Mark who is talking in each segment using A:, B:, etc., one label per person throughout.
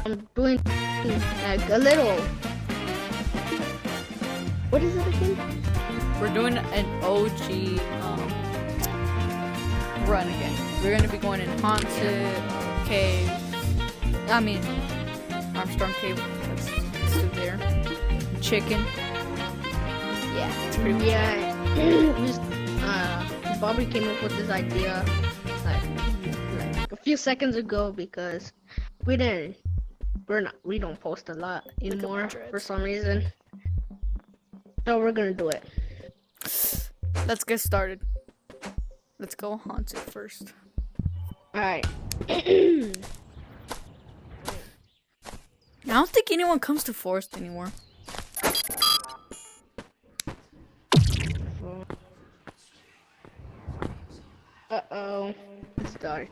A: I'm doing like a little. What is it again?
B: We're doing an OG run again. We're gonna be going in Haunted Cave. I mean, Armstrong Cave. That's still there. Chicken. Yeah, it's pretty much
A: Bobby came up with this idea like a few seconds ago because we don't post a lot anymore for some reason. So we're gonna do it.
B: Let's get started. Let's go Haunted first.
A: Alright.
B: I don't think anyone comes to Forest anymore.
A: Uh-oh. It's dark.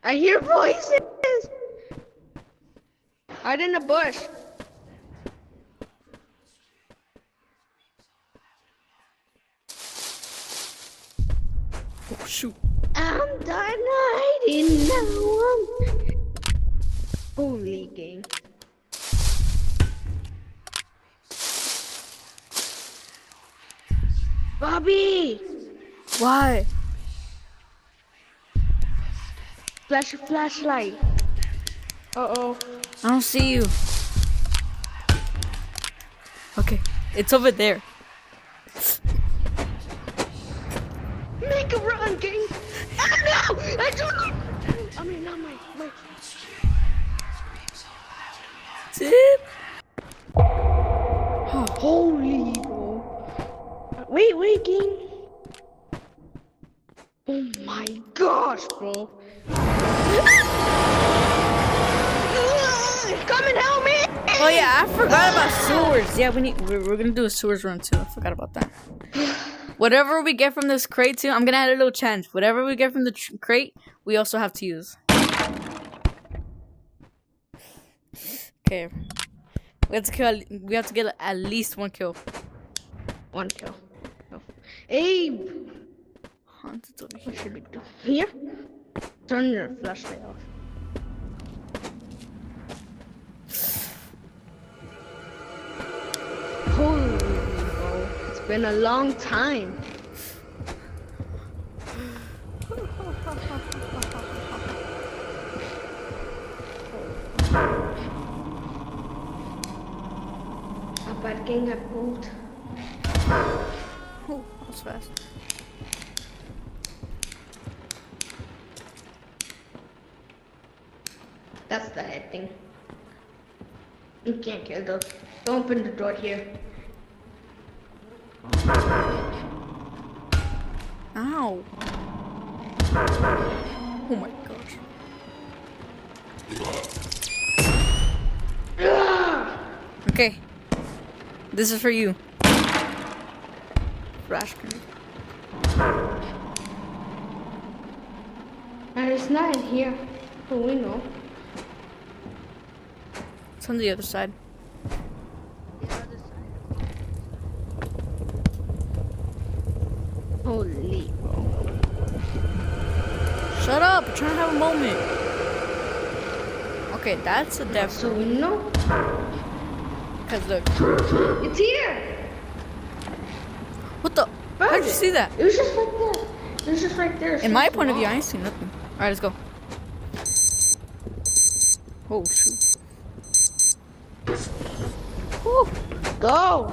A: I hear voices! Hide in the bush.
B: Oh, shoot.
A: I'm done hiding now. Holy game. Bobby!
B: Why?
A: Flash your flashlight. Uh-oh.
B: I don't see you. Okay, it's over there.
A: Make a run, gang! Ah, no! I don't know! I mean, not my...
B: Tip.
A: Holy, bro. Wait, gang. Oh my gosh, bro. Come and help me!
B: Oh yeah, I forgot about sewers. Yeah, we're gonna do a sewers run too. I forgot about that. Whatever we get from this crate too, I'm gonna add a little challenge. Whatever we get from the crate, we also have to use. Okay. We have to get at least 1 kill.
A: 1 kill. Oh. Hey!
B: Haunted over here.
A: What should we do? Here? Turn your flashlight off. Holy bro. It's been a long time. Bad gang at boat.
B: Oh, that was fast.
A: That's the head thing. You can't kill those. Don't open the door here.
B: Ow. Oh my gosh. Okay. This is for you. Flash grenade.
A: And it's not in here. But we know.
B: It's on the other side.
A: Holy bro.
B: Shut up! I'm trying to have a moment. Okay, that's a death.
A: So we know.
B: Cause look.
A: It's here!
B: What the? How'd you see that?
A: It was just right there. It was just right there.
B: In my point of view, I ain't seen nothing. Alright, let's go. Oh shoot. Woo.
A: Go!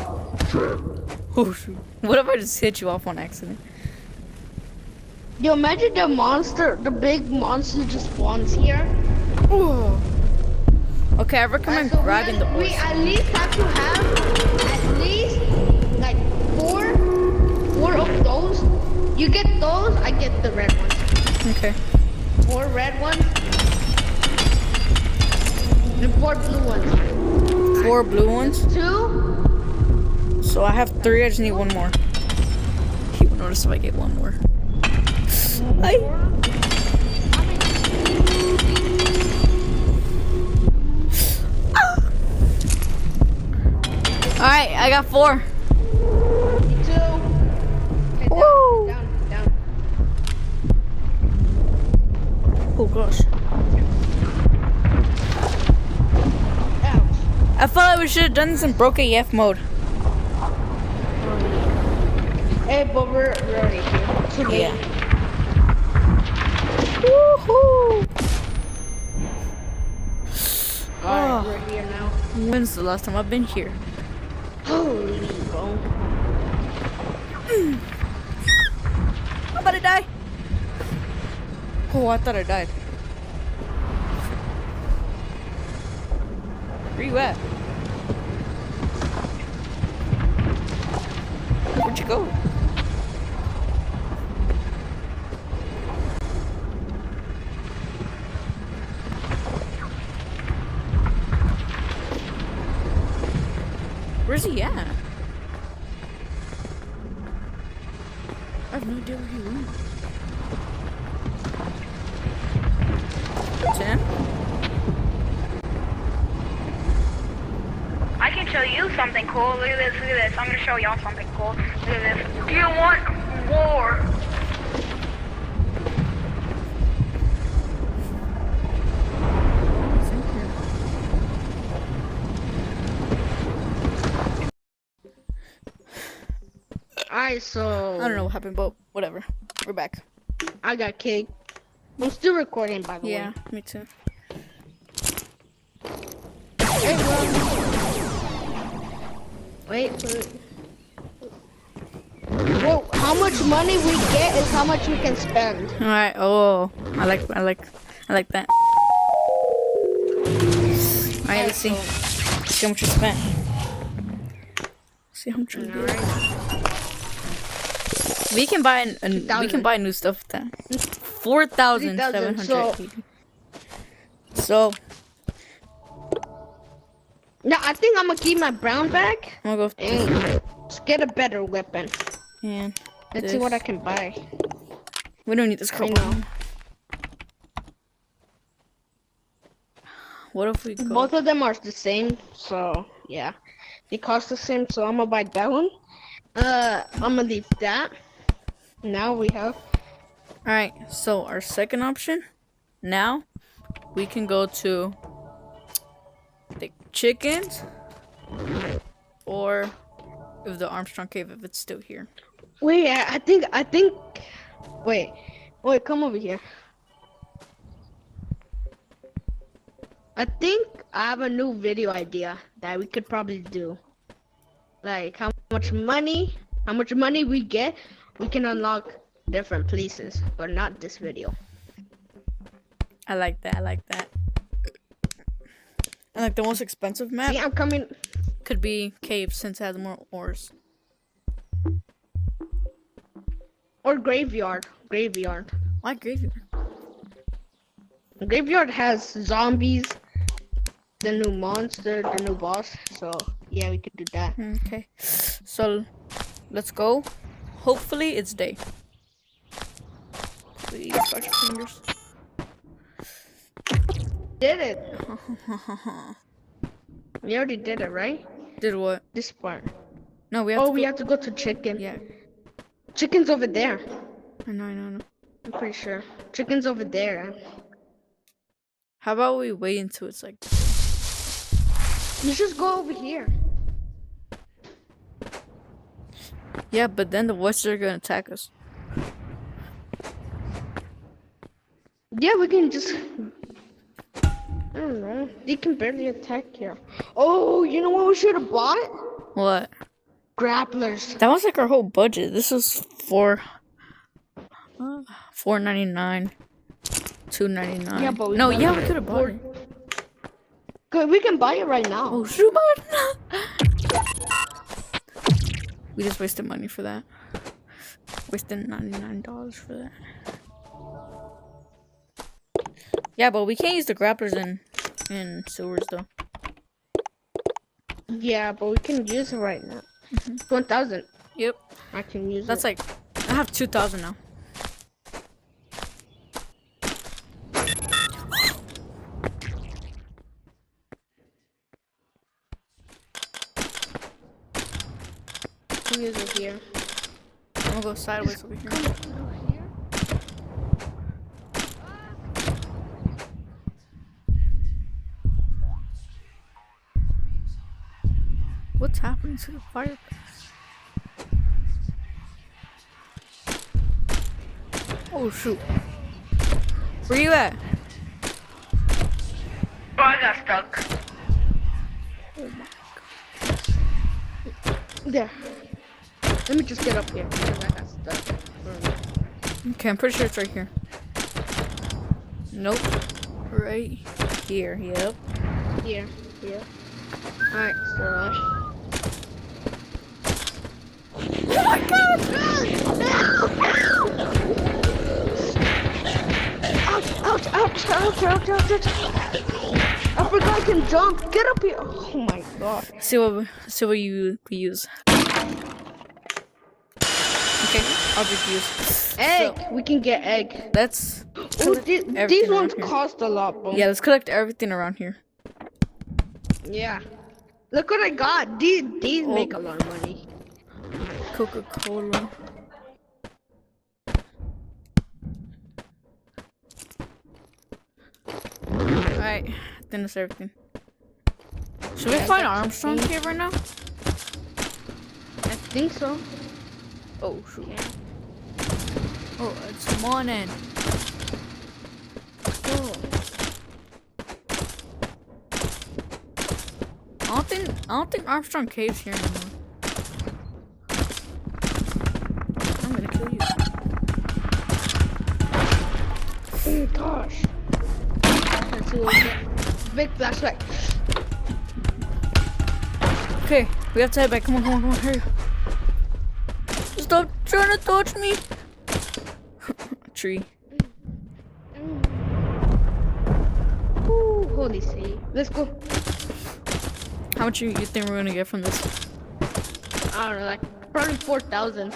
B: Oh shoot. What if I just hit you off on accident?
A: Yo, imagine the monster, the big monster just spawns here.
B: Ooh. Okay, I recommend
A: So
B: grabbing the
A: we
B: horse.
A: at least have to have at least like four of those. You get those, I get the red ones.
B: Okay.
A: 4 red ones and 4 blue ones.
B: 4 blue ones.
A: 2.
B: So I have 3. I just need 1 more. He will notice if I get 1 more. Alright, I got 4.
A: Me too. Okay,
B: Woo.
A: down.
B: Oh gosh. I felt like we should have done this in broke AF mode.
A: Hey, but we're already here. Too late.
B: Yeah. Woohoo!
A: Alright, we're here now.
B: When's the last time I've been here?
A: Holy bro.
B: I'm about to die. Oh, I thought I died. Where you at? Where'd you go? Where's he at? I have no idea where he went. Tim?
C: I can show you something cool. Look at this, look at this. I'm gonna show y'all something cool. Look at this. Do you want more?
A: Alright, so
B: I don't know what happened, but whatever. We're back.
A: I got kicked. I'm still recording, by the
B: Yeah,
A: way.
B: me too.
A: Hey, bro. Wait. Well, how much money we get is how much we can spend.
B: All right. Oh, I like that. All right, let's see. Let's see how much we spent. See how much we did. We can buy we can buy new stuff with that. 4,700. So
A: No, I think I'm gonna keep my brown back
B: I'm gonna go.
A: and just get a better weapon.
B: And
A: Let's see what I can buy.
B: we don't need this crap.
A: know.
B: What if we go?
A: Both of them are the same, so yeah. They cost the same, so I'm gonna buy that one. I'm gonna leave that. Now we have
B: All right. So our second option. Now we can go to the chickens, or if the Armstrong Cave, if it's still here.
A: wait, I think wait, come over here. I think I have a new video idea that we could probably do. Like how much money we get, we can unlock different places, but not this video.
B: I like that. And like the most expensive map
A: See, I'm coming.
B: could be cave since it has more ores.
A: Or graveyard.
B: Why graveyard?
A: Graveyard has zombies, the new monster, the new boss. So yeah, we could do that.
B: Okay. So let's go. Hopefully it's day. Please touch your fingers.
A: Did it? We already did it, right?
B: Did what?
A: This part.
B: No, we have
A: Oh,
B: to
A: we
B: go.
A: have to go to chicken.
B: Yeah.
A: Chicken's over there.
B: I know.
A: I'm pretty sure. Chicken's over there.
B: How about we wait until it's like
A: You just go over here.
B: yeah, but then the voices are gonna attack us.
A: Yeah, we can just. I don't know. They can barely attack here. Oh, you know what we should have bought?
B: What?
A: Grapplers.
B: That was like our whole budget. This was $4.99, $2.99.
A: Yeah, but we
B: no,
A: got
B: yeah,
A: it
B: we could have bought it.
A: Good, we can buy it right now.
B: Oh, shoot, we just wasted money for that. Wasted $99 for that. Yeah, but we can't use the grapplers in sewers though.
A: Yeah, but we can use it right now. 1,000.
B: Yep.
A: I can use
B: That's
A: it.
B: like I have 2,000 now.
A: Can use it here.
B: I'm gonna go sideways over here. What's happening to the fireplace? Oh shoot. Where you at?
C: Oh, I got stuck.
B: Oh my
A: There. Let me just get up here because I got stuck.
B: Okay, I'm pretty sure it's right here. Nope. Right here, yep.
A: Here. Alright, so.
B: Oh my god!
A: Ouch! I forgot I can jump. Get up here. Oh my god.
B: See what you use. Okay, I'll just use
A: Egg.
B: So,
A: We can get egg.
B: let's
A: Ooh,
B: collect
A: these
B: everything
A: ones
B: around here.
A: cost a lot, bro.
B: Yeah, let's collect everything around here.
A: Yeah. Look what I got. These make a lot of money.
B: Coca-Cola. Alright, I think that's everything. Should we
A: Yeah,
B: find
A: that's
B: Armstrong
A: everything.
B: Cave right now?
A: I think so.
B: Oh shoot.
A: Yeah.
B: Oh, it's morning.
A: Oh.
B: I don't think Armstrong Cave's here anymore. I'm gonna kill you.
A: Oh gosh. Let's see what we get. Big flashlight.
B: Okay, we have to head back. Come on, hurry. Stop trying to touch me. Tree.
A: Ooh, holy save. Let's go.
B: How much you think we're gonna get from this?
A: I don't know, like probably 4,000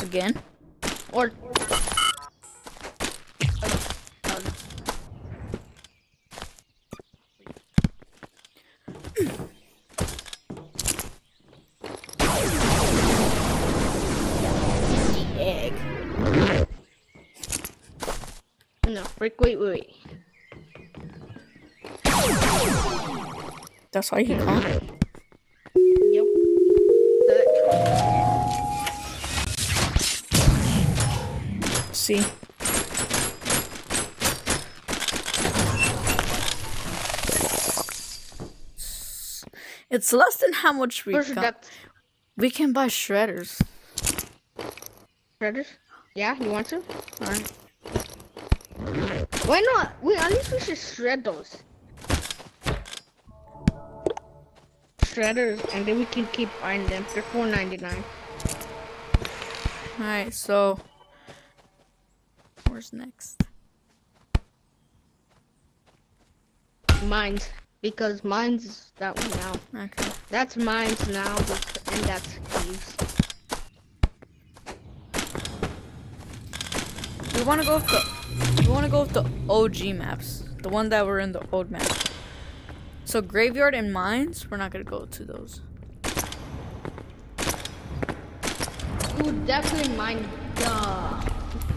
B: Again?
A: or.
B: Egg.
A: No, wait.
B: That's why he can't.
A: Yep.
B: See. It's less than how much we
A: Where's
B: got.
A: that
B: We can buy shredders.
A: shredders? Yeah, you want to?
B: Alright.
A: Why not? At least we should shred those. Shredders, and then we can keep buying them. They're $4.99.
B: Alright, so where's next?
A: Mines, because mines is that one now.
B: Okay.
A: That's mines now, and that's caves.
B: We wanna go with the OG maps. The one that were in the old map. So graveyard and mines, we're not gonna go to those.
A: We would definitely mine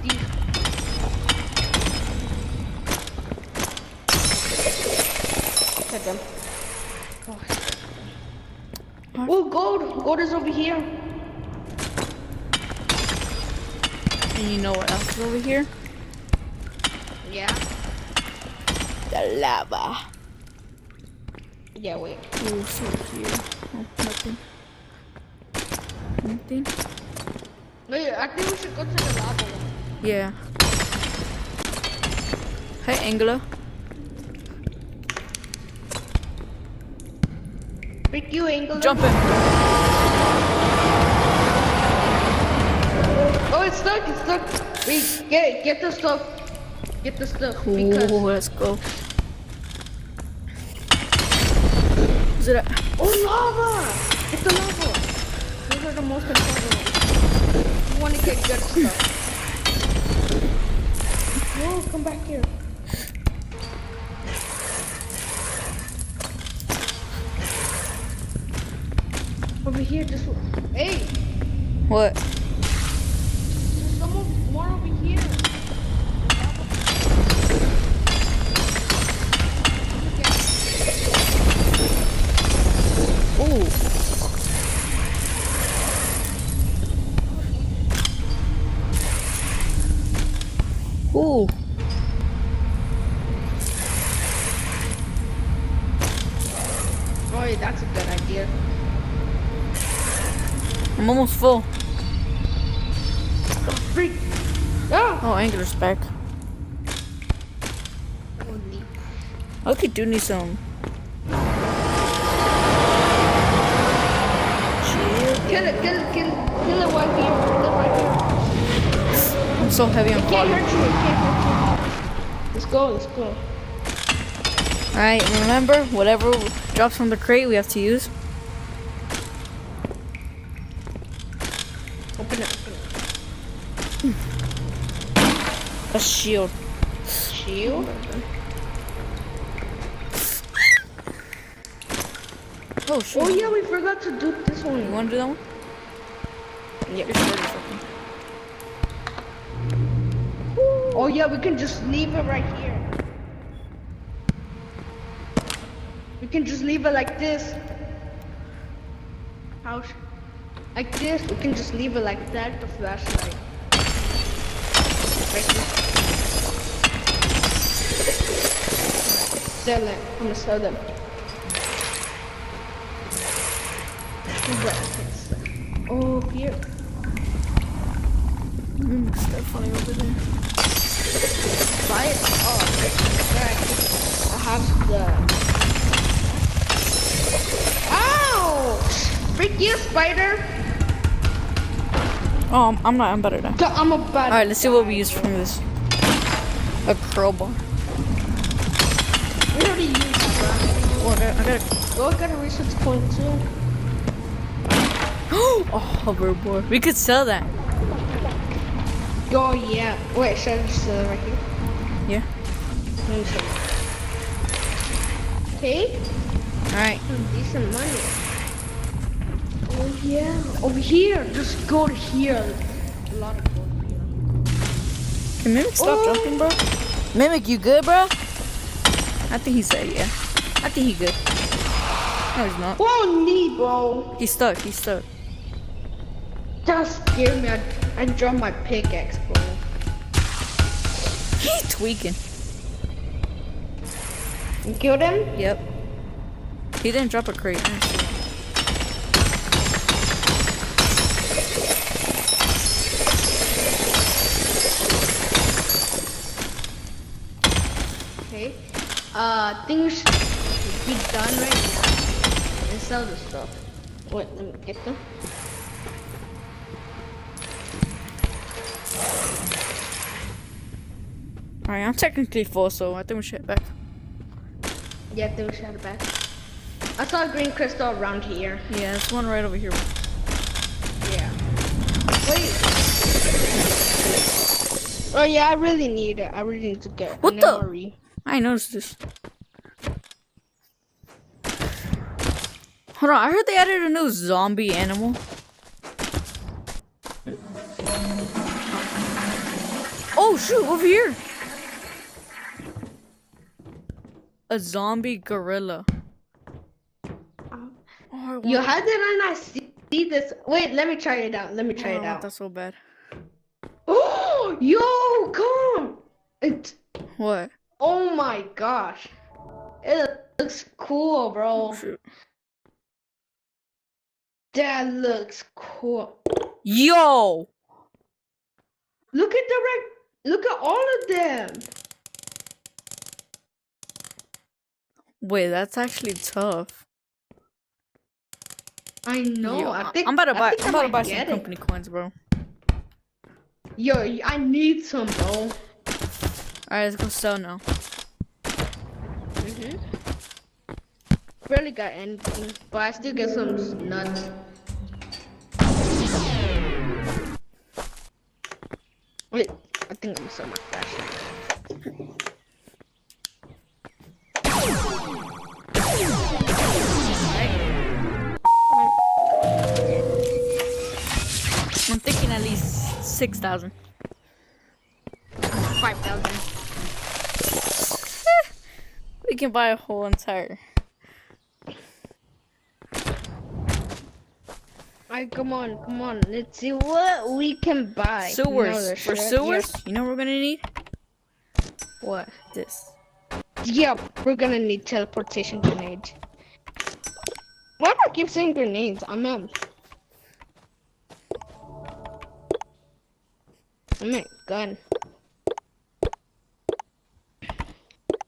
A: these. Look at them. Oh, gold! Gold is over here.
B: And you know what else is over here?
A: Yeah.
B: The lava.
A: Yeah, wait.
B: Oh, so here. Oh, nothing. Nothing?
A: Wait, I think we should go to the lava one.
B: Yeah. Hey, Angela.
A: Pick you, Engel.
B: Jump in.
A: Oh, it's stuck. It's stuck. Wait, get the stuff. Get the stuff.
B: Ooh,
A: Because
B: let's go. Is it a...
A: oh, lava! Get the lava. Those are the most important ones. You want to get good stuff. No, come back here. Over here, this one. Hey,
B: What?
A: there's someone more over here.
B: Ooh.
A: Oh, yeah, that's a good idea.
B: I'm almost full.
A: Freak. Oh.
B: Oh, Angular's back.
A: Holy.
B: Okay, do need some.
A: Kill it right here. Kill it right here.
B: I'm so heavy on
A: It can't
B: volume.
A: hurt you. It can't hurt you. Let's go. Let's go.
B: Alright, remember, whatever drops from the crate, we have to use.
A: Open it. Open it.
B: A shield.
A: Shield.
B: Oh, shit.
A: Oh yeah, we forgot to do this
B: You
A: one.
B: wanna do that one?
A: Yeah.
B: Your shirt is open.
A: Oh yeah, we can just leave it right here. We can just leave it like this. How? Like this. We can just leave it like that. The flashlight. Right here. Sell it. I'm gonna sell them. Oh, here.
B: Stuff funny over there.
A: Buy it. Oh, right. I have the. Ow! Freak you, spider!
B: Oh, I'm not. I'm better now.
A: I'm a bad.
B: Alright, let's see what we use from this. A crowbar.
A: We already used it, bro.
B: Oh, I got
A: Oh, I got a research point too.
B: a hoverboard. We could sell that.
A: Oh yeah. Wait, should I just right here?
B: Yeah.
A: Let me show you. Okay.
B: Alright.
A: Some decent money. Oh yeah. Over here. Just go to here. A lot of gold here.
B: Can Mimic stop
A: Oh.
B: jumping, bro? Mimic, you good, bro? I think he said yeah. I think he good. No, he's not.
A: Oh, knee, bro.
B: He's stuck. He's stuck.
A: That scared me. I dropped my pickaxe, bro.
B: He's tweaking.
A: You killed him?
B: Yep. He didn't drop a crate. I didn't see it.
A: Okay. I think we should be done right now and sell the stuff. Wait, let me get them.
B: Alright, I'm technically full, so I think we should head back.
A: Yeah, I think we should head back. I saw a green crystal around here.
B: Yeah, there's one right over here.
A: Yeah. Wait. Oh yeah, I really need it. I really need to get
B: What
A: an
B: the?
A: MRE.
B: I noticed this. Hold on, I heard they added a new zombie animal. Oh shoot, over here. A zombie gorilla. Oh,
A: You had it and I see this. Wait, let me try it out. Let me try it out.
B: That's so bad.
A: Oh, yo, come.
B: What?
A: Oh my gosh. It looks cool, bro.
B: Oh, shoot.
A: That looks cool.
B: Yo!
A: Look at look at all of them.
B: Wait, that's actually tough.
A: I know.
B: Yo,
A: I think
B: I'm about to buy.
A: I think
B: I'm about to
A: might
B: buy some
A: get it.
B: company coins, bro.
A: Yo, I need some, bro.
B: All right, let's go sell now.
A: Barely got anything, but I still get some nuts. Wait, I think I'm gonna sell my flashlight.
B: I'm thinking at least 6,000.
A: 5,000.
B: We can buy a whole entire.
A: Alright, come on. Let's see what we can buy.
B: Sewers.
A: No,
B: For
A: sure,
B: sewers,
A: yes.
B: you know what we're gonna need?
A: What?
B: This.
A: Yep, we're gonna need teleportation grenades. Why do I keep saying grenades? I meant gun.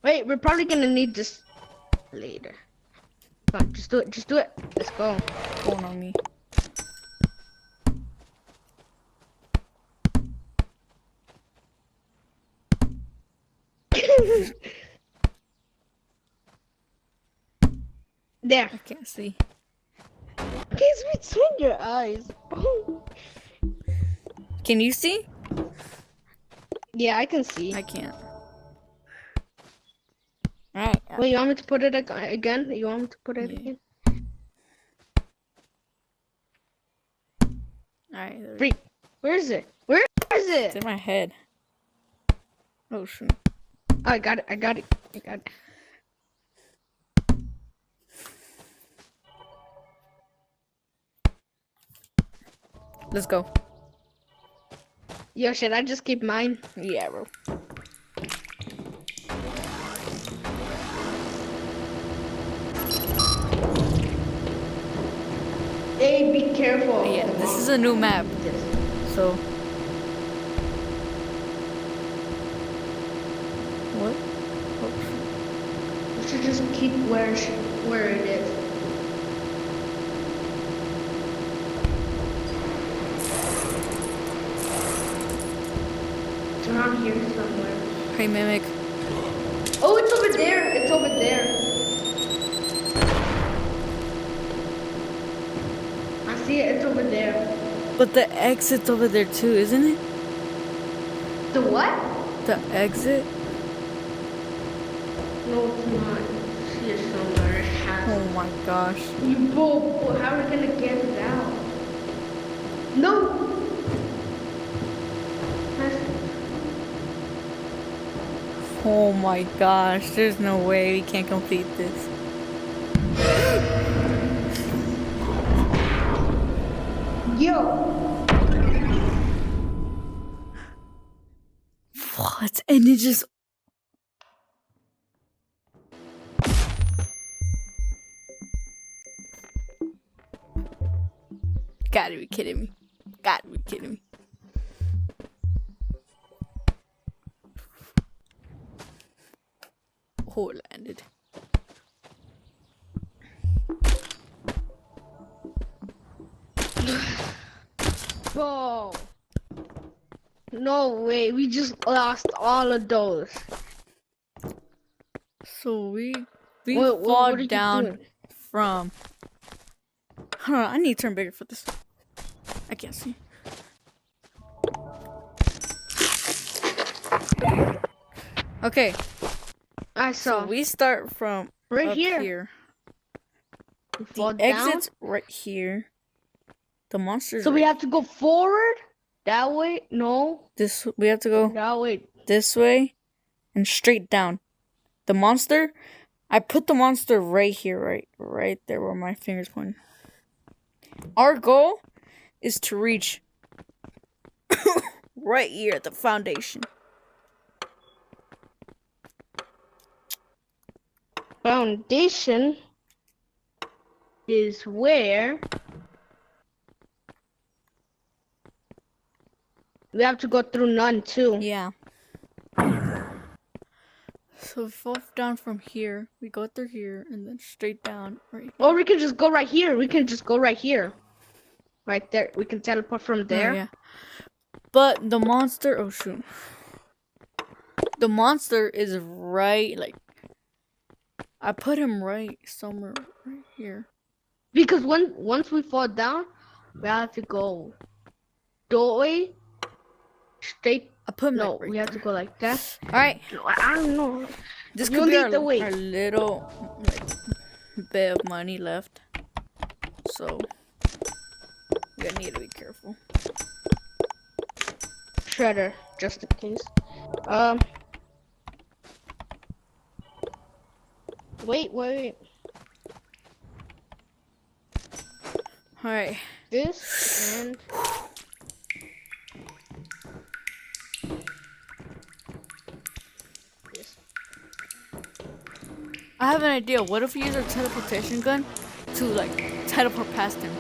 A: Wait, we're probably gonna need this later. Come on, just do it. Just do it. Let's go.
B: Going on me.
A: There.
B: I can't see.
A: It's between your eyes.
B: Can you see?
A: Yeah, I can see.
B: I can't. Alright.
A: Wait, you want me to put it again? You want me to put it
B: Yeah.
A: again?
B: Alright.
A: Freak. Where is it? Where is
B: It's
A: it?
B: in my head. Oh shoot.
A: Oh, I got it. I got it. I got it.
B: Let's go.
A: Yo, should I just keep mine?
B: Yeah, bro.
A: Hey, be careful.
B: Yeah, this is a new map. So. What? Oh.
A: We should just keep where it is. It's around here somewhere.
B: Hey, Mimic.
A: Oh, it's over there. It's over there. I see it. It's over there.
B: But the exit's over there too, isn't it?
A: The what?
B: The exit?
A: No, it's not. It's here somewhere. It has.
B: Oh my gosh.
A: You bull. How are we gonna get it out? No.
B: Oh my gosh. There's no way we can't complete this.
A: Yo.
B: What? And it just. Gotta be kidding me. Gotta be kidding me. Oh, it landed.
A: Whoa. No way. We just lost all of those.
B: So we
A: What
B: fall
A: are you
B: down
A: doing?
B: from. Hold on, I need to turn bigger for this. I can't see. Okay,
A: I saw.
B: so we start from
A: Right
B: up
A: here. We
B: The
A: fall down.
B: exit's right here. The monsters.
A: So we
B: right
A: have to go forward? That way? No.
B: this. We have to go
A: That way.
B: this way and straight down. The monster. I put the monster right here, right there where my finger's pointing. Our goal is to reach right here at the foundation.
A: Foundation is where we have to go through none too.
B: Yeah. So we fall down from here. We go through here and then straight down. Right.
A: Or we can just go right here. We can just go right here. Right there. We can teleport from there.
B: Oh, yeah. But the monster. Oh shoot. The monster is right. Like I put him right somewhere right here.
A: Because once we fall down, we have to go doorway straight.
B: I put him
A: No,
B: like right
A: we have to go like that.
B: All right.
A: I don't know.
B: This
A: You
B: could be
A: lead the way.
B: our little like, bit of money left. So we gotta need to be careful.
A: Shredder, just in case. Wait.
B: All right.
A: This and this.
B: I have an idea. What if we use our teleportation gun to like teleport past him.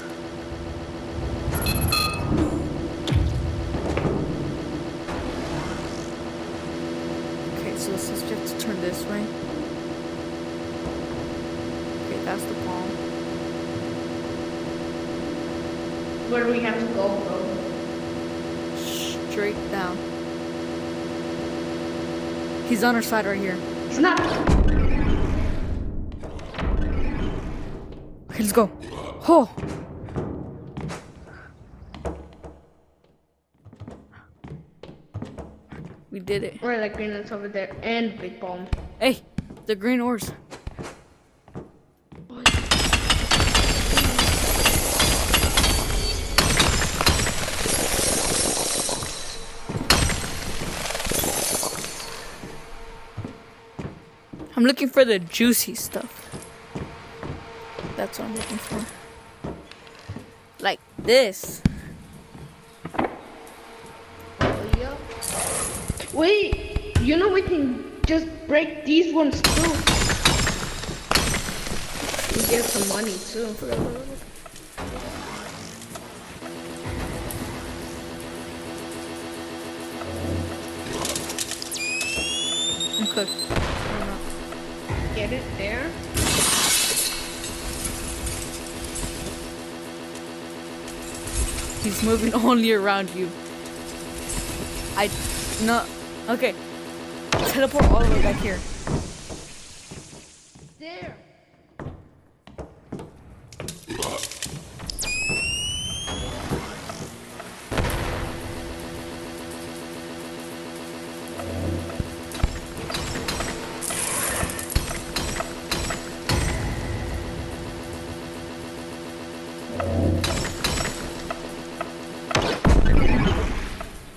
B: Okay, so let's just have to turn this way. Okay, that's the palm.
A: Where do we have to go, bro?
B: Straight down. He's on our side right here.
A: It's not.
B: Okay, let's go. Oh. We did it.
A: Where like green is over there and big bomb.
B: Hey, the green ores. I'm looking for the juicy stuff. That's what I'm looking for. Like this.
A: Yeah. Wait, you know we can just break these ones too. We get some money too.
B: I'm cooked.
A: Get it there.
B: He's moving only around you. No. Okay. Teleport all the way back here.
A: There.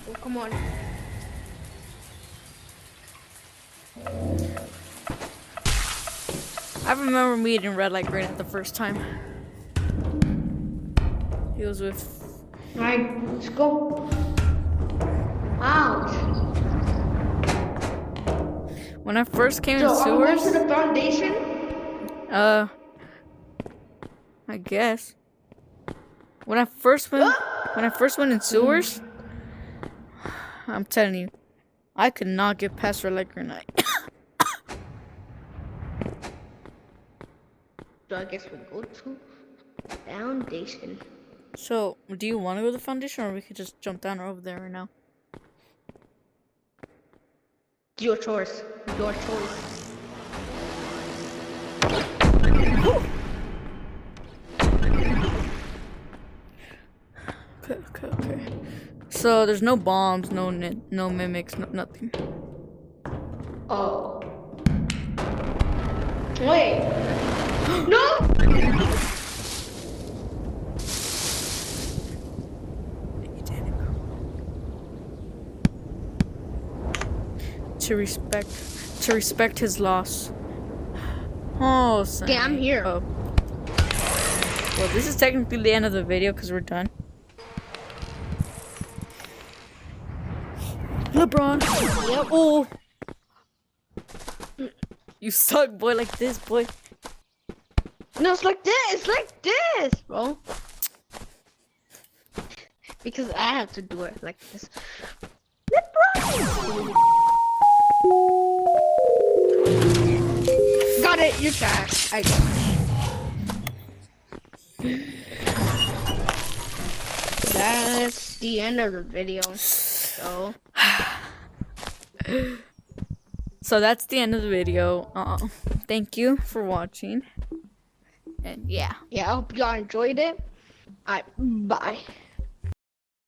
A: Oh, come on.
B: I remember meeting Red Light Green the first time. He was with.
A: Alright, let's go. Ouch.
B: When I first came in
A: So, are we going
B: sewers.
A: to the foundation?
B: I guess. When I first went in sewers, I'm telling you, I could not get past Red Light Green.
A: So I guess we'll go to foundation.
B: So, do you want to go to the foundation, or we could just jump down over there right now?
A: Your choice. Your choice.
B: Okay. So there's no bombs, no mimics, nothing.
A: Oh. Wait. No!
B: To respect his loss. Oh,
A: Okay, I'm here.
B: Oh. Well, this is technically the end of the video because we're done. LeBron. Yep. Oh. You suck, boy, like this, boy.
A: No, it's like this. It's like this, bro. Because I have to do it like this. Got it. You're trash. I got it. That's the end of the video.
B: So that's the end of the video. Thank you for watching. And yeah.
A: Yeah, I hope y'all enjoyed it. Alright, bye.